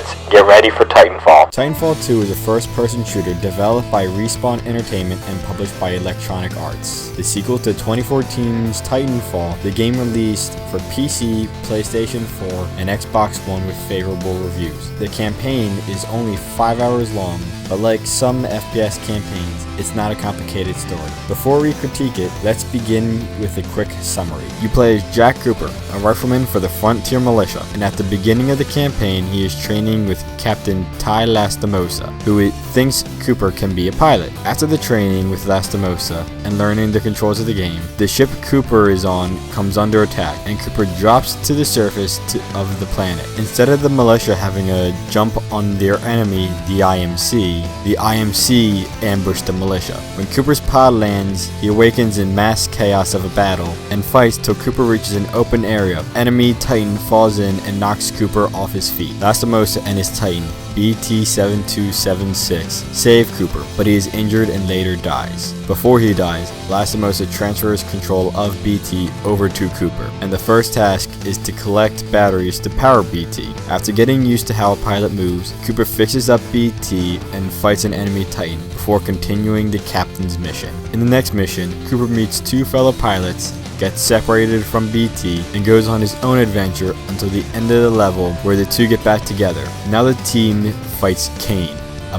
pilots, get ready for Titanfall. Titanfall 2 is a first-person shooter developed by Respawn Entertainment and published by Electronic Arts. The sequel to 2014's Titanfall, the game released for PC, PlayStation 4, and Xbox One with favorable reviews. The campaign is only 5 hours long, but like some FPS campaigns, it's not a complicated story. Before we critique it, let's begin with a quick summary. You play as Jack Cooper, a rifleman for the Frontier Militia, and at the beginning of the campaign, he is training with Captain Ty Lastimosa, who thinks Cooper can be a pilot. After the training with Lastimosa and learning the controls of the game, the ship Cooper is on comes under attack, and Cooper drops to the surface of the planet. Instead of the militia having a jump on their enemy, the IMC ambush the militia. When Cooper's pod lands, he awakens in mass chaos of a battle and fights till Cooper reaches an open area. Enemy Titan falls in and knocks Cooper off his feet. Lastimosa and his Titan, BT-7276, save Cooper, but he is injured and later dies. Before he dies, Lastimosa transfers control of BT over to Cooper, and the first task is to collect batteries to power BT. After getting used to how a pilot moves, Cooper fixes up BT and fights an enemy Titan before continuing the captain's mission. In the next mission, Cooper meets two fellow pilots, gets separated from BT, and goes on his own adventure until the end of the level where the two get back together. Now the team fights Kane, a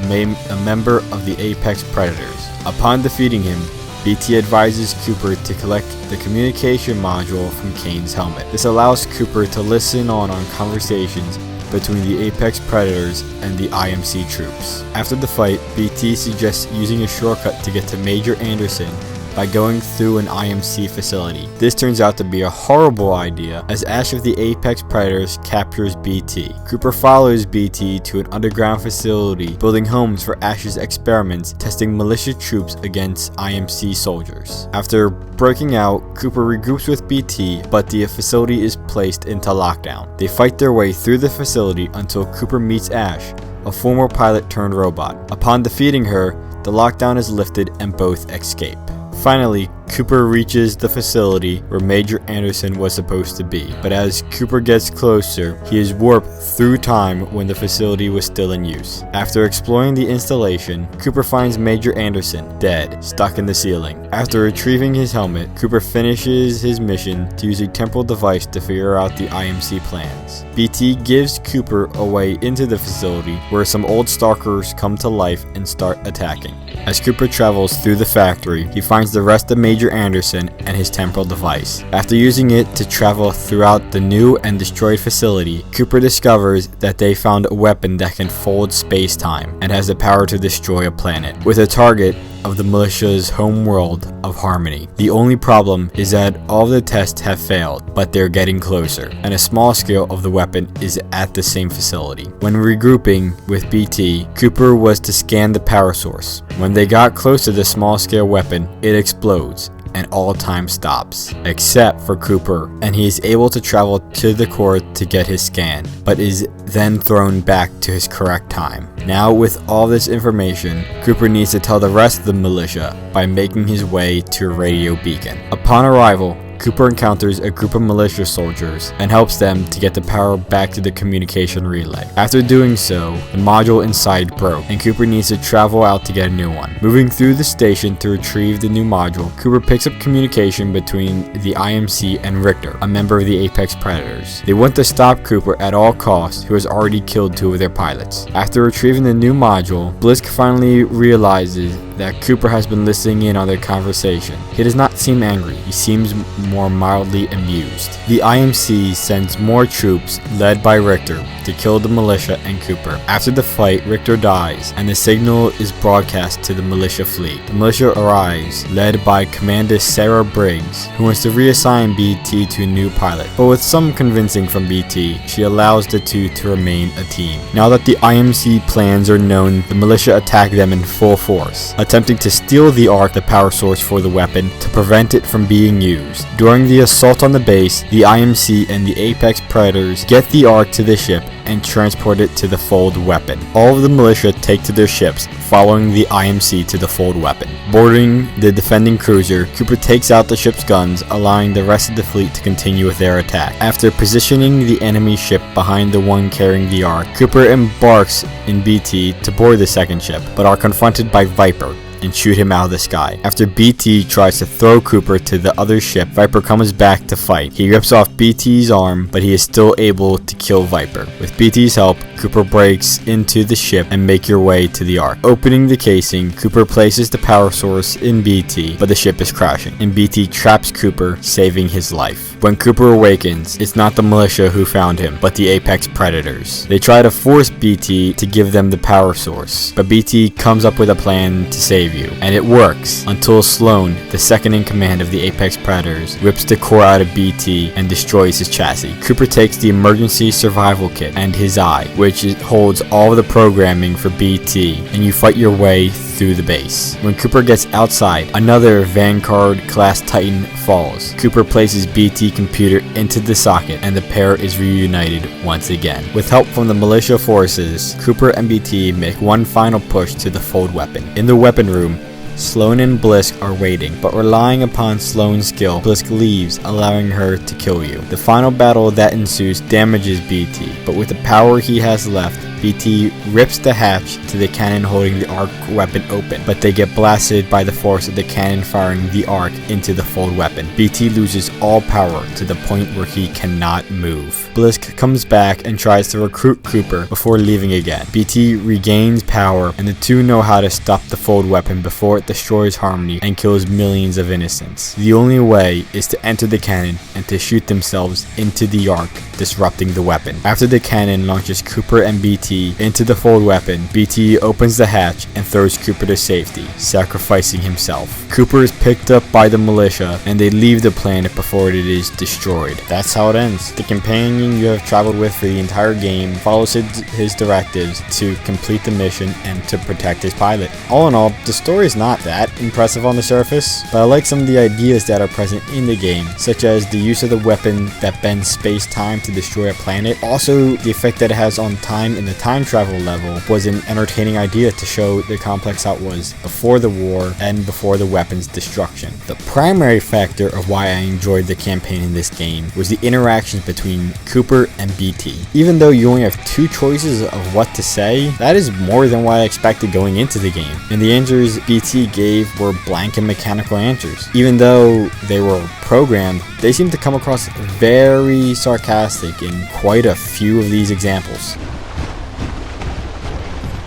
member of the Apex Predators. Upon defeating him, BT advises Cooper to collect the communication module from Kane's helmet. This allows Cooper to listen on conversations between the Apex Predators and the IMC troops. After the fight, BT suggests using a shortcut to get to Major Anderson by going through an IMC facility. This turns out to be a horrible idea as Ash of the Apex Predators captures BT. Cooper follows BT to an underground facility building homes for Ash's experiments, testing militia troops against IMC soldiers. After breaking out, Cooper regroups with BT, but the facility is placed into lockdown. They fight their way through the facility until Cooper meets Ash, a former pilot turned robot. Upon defeating her, the lockdown is lifted and both escape. Finally, Cooper reaches the facility where Major Anderson was supposed to be, but as Cooper gets closer, he is warped through time when the facility was still in use. After exploring the installation, Cooper finds Major Anderson dead, stuck in the ceiling. After retrieving his helmet, Cooper finishes his mission to use a temporal device to figure out the IMC plans. BT gives Cooper a way into the facility where some old stalkers come to life and start attacking. As Cooper travels through the factory, he finds the rest of Major Anderson and his temporal device. After using it to travel throughout the new and destroyed facility, Cooper discovers that they found a weapon that can fold space-time and has the power to destroy a planet, with a target of the militia's home world of Harmony. The only problem is that all of the tests have failed, but they're getting closer, and a small scale of the weapon is at the same facility. When regrouping with BT, Cooper was to scan the power source. When they got close to the small scale weapon, it explodes, and all time stops, except for Cooper, and he is able to travel to the core to get his scan, but is then thrown back to his correct time. Now with all this information, Cooper needs to tell the rest of the militia by making his way to a radio beacon. Upon arrival, Cooper encounters a group of militia soldiers and helps them to get the power back to the communication relay. After doing so, the module inside broke, and Cooper needs to travel out to get a new one. Moving through the station to retrieve the new module, Cooper picks up communication between the IMC and Richter, a member of the Apex Predators. They want to stop Cooper at all costs, who has already killed two of their pilots. After retrieving the new module, Blisk finally realizes that Cooper has been listening in on their conversation. He does not seem angry, he seems more mildly amused. The IMC sends more troops, led by Richter, to kill the militia and Cooper. After the fight, Richter dies, and the signal is broadcast to the militia fleet. The militia arrives, led by Commander Sarah Briggs, who wants to reassign BT to a new pilot, but with some convincing from BT, she allows the two to remain a team. Now that the IMC plans are known, the militia attack them in full force. A attempting to steal the Ark, the power source for the weapon, to prevent it from being used. During the assault on the base, the IMC and the Apex Predators get the Ark to the ship and transport it to the fold weapon. All of the militia take to their ships, following the IMC to the fold weapon. Boarding the defending cruiser, Cooper takes out the ship's guns, allowing the rest of the fleet to continue with their attack. After positioning the enemy ship behind the one carrying the Ark, Cooper embarks in BT to board the second ship, but are confronted by Viper and shoot him out of the sky. After BT tries to throw Cooper to the other ship, Viper comes back to fight. He rips off BT's arm, but he is still able to kill Viper. With BT's help, Cooper breaks into the ship and make your way to the Ark. Opening the casing, Cooper places the power source in BT, but the ship is crashing, and BT traps Cooper, saving his life. When Cooper awakens, it's not the militia who found him, but the Apex Predators. They try to force BT to give them the power source, but BT comes up with a plan to save you, and it works until Sloan, the second in command of the Apex Predators, rips the core out of BT and destroys his chassis. Cooper takes the emergency survival kit and his eye, which holds all of the programming for BT, and you fight your way through the base. When Cooper gets outside, another Vanguard class Titan falls. Cooper places BT computer into the socket, and the pair is reunited once again. With help from the militia forces, Cooper and BT make one final push to the fold weapon. In the weapon room, Sloan and Blisk are waiting, but relying upon Sloan's skill, Blisk leaves, allowing her to kill you. The final battle that ensues damages BT, but with the power he has left, BT rips the hatch to the cannon holding the Ark weapon open, but they get blasted by the force of the cannon firing the Ark into the fold weapon. BT loses all power to the point where he cannot move. Blisk comes back and tries to recruit Cooper before leaving again. BT regains power, and the two know how to stop the fold weapon before it destroys Harmony and kills millions of innocents. The only way is to enter the cannon and to shoot themselves into the Ark, disrupting the weapon. After the cannon launches Cooper and BT into the fold weapon, BT opens the hatch and throws Cooper to safety, sacrificing himself. Cooper is picked up by the militia, and they leave the planet before it is destroyed. That's how it ends. The companion you have traveled with for the entire game follows his directives to complete the mission and to protect his pilot. All in all, the story is not that impressive on the surface, but I like some of the ideas that are present in the game, such as the use of the weapon that bends space-time to destroy a planet. Also, the effect that it has on time in the time travel level was an entertaining idea to show the complex how it was before the war and before the weapon's destruction. The primary factor of why I enjoyed the campaign in this game was the interactions between Cooper and BT. Even though you only have two choices of what to say, that is more than what I expected going into the game. And the answers BT gave were blank and mechanical answers. Even though they were programmed, they seemed to come across very sarcastic in quite a few of these examples.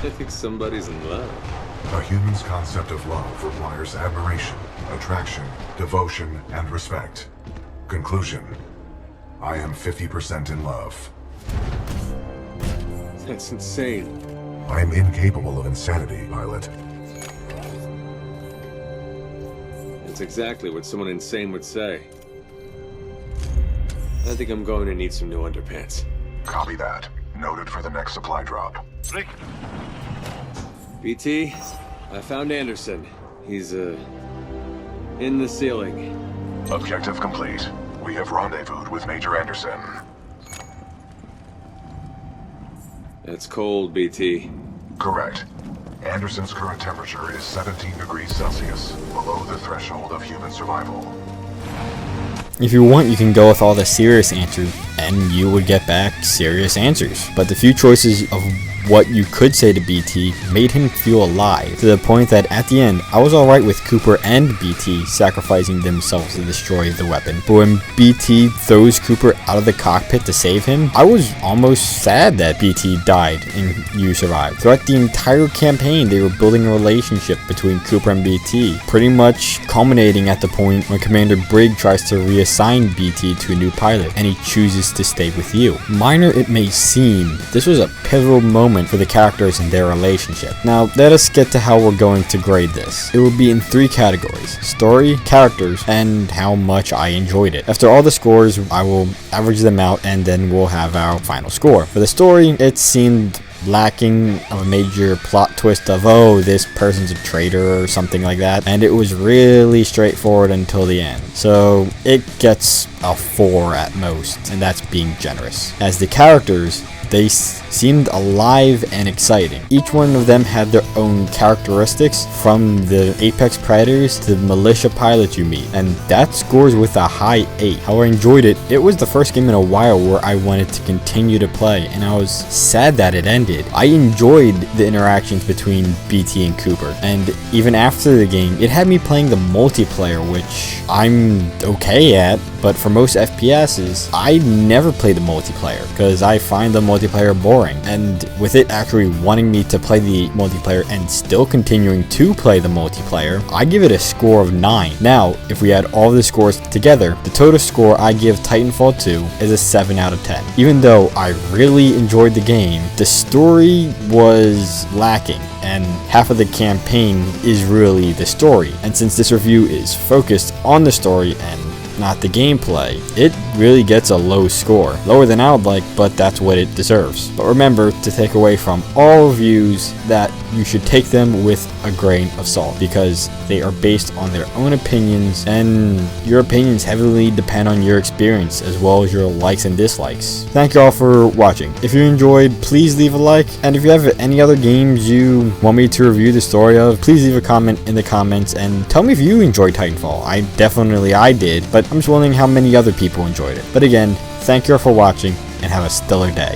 I think somebody's in love. A human's concept of love requires admiration, attraction, devotion, and respect. Conclusion: I am 50% in love. That's insane. I am incapable of insanity, pilot. That's exactly what someone insane would say. I think I'm going to need some new underpants. Copy that. Noted for the next supply drop. BT, I found Anderson. He's, in the ceiling. Objective complete. We have rendezvoused with Major Anderson. It's cold, BT. Correct. Anderson's current temperature is 17 degrees Celsius, below the threshold of human survival. If you want, you can go with all the serious answers, and you would get back serious answers. But the few choices of what you could say to BT made him feel alive, to the point that at the end, I was alright with Cooper and BT sacrificing themselves to destroy the weapon. But when BT throws Cooper out of the cockpit to save him, I was almost sad that BT died and you survived. Throughout the entire campaign, they were building a relationship between Cooper and BT, pretty much culminating at the point when Commander Brigg tries to reassign BT to a new pilot, and he chooses to stay with you. Minor it may seem, this was a pivotal moment for the characters and their relationship. Now, let us get to how we're going to grade this. It will be in 3 categories: story, characters, and how much I enjoyed it. After all the scores, I will average them out, and then we'll have our final score. For the story, it seemed lacking of a major plot twist of, oh, this person's a traitor or something like that, and it was really straightforward until the end. So it gets a 4 at most, and that's being generous. As the characters, they seemed alive and exciting. Each one of them had their own characteristics, from the apex predators to the militia pilots you meet, and that scores with a high 8. How I enjoyed it, it was the first game in a while where I wanted to continue to play, and I was sad that it ended. I enjoyed the interactions between BT and Cooper, and even after the game, it had me playing the multiplayer, which I'm okay at, but for most FPSs, I never play the multiplayer because I find the multiplayer boring. And with it actually wanting me to play the multiplayer and still continuing to play the multiplayer, I give it a score of 9. Now, if we add all the scores together, the total score I give Titanfall 2 is a 7 out of 10. Even though I really enjoyed the game, the story was lacking, and half of the campaign is really the story. And since this review is focused on the story and not the gameplay, it really gets a low score. Lower than I would like, but that's what it deserves. But remember to take away from all reviews that you should take them with a grain of salt, because they are based on their own opinions, and your opinions heavily depend on your experience as well as your likes and dislikes. Thank you all for watching. If you enjoyed, please leave a like, and if you have any other games you want me to review the story of, please leave a comment in the comments and tell me if you enjoyed Titanfall. I did, but I'm just wondering how many other people enjoyed it. But again, thank you all for watching, and have a stellar day.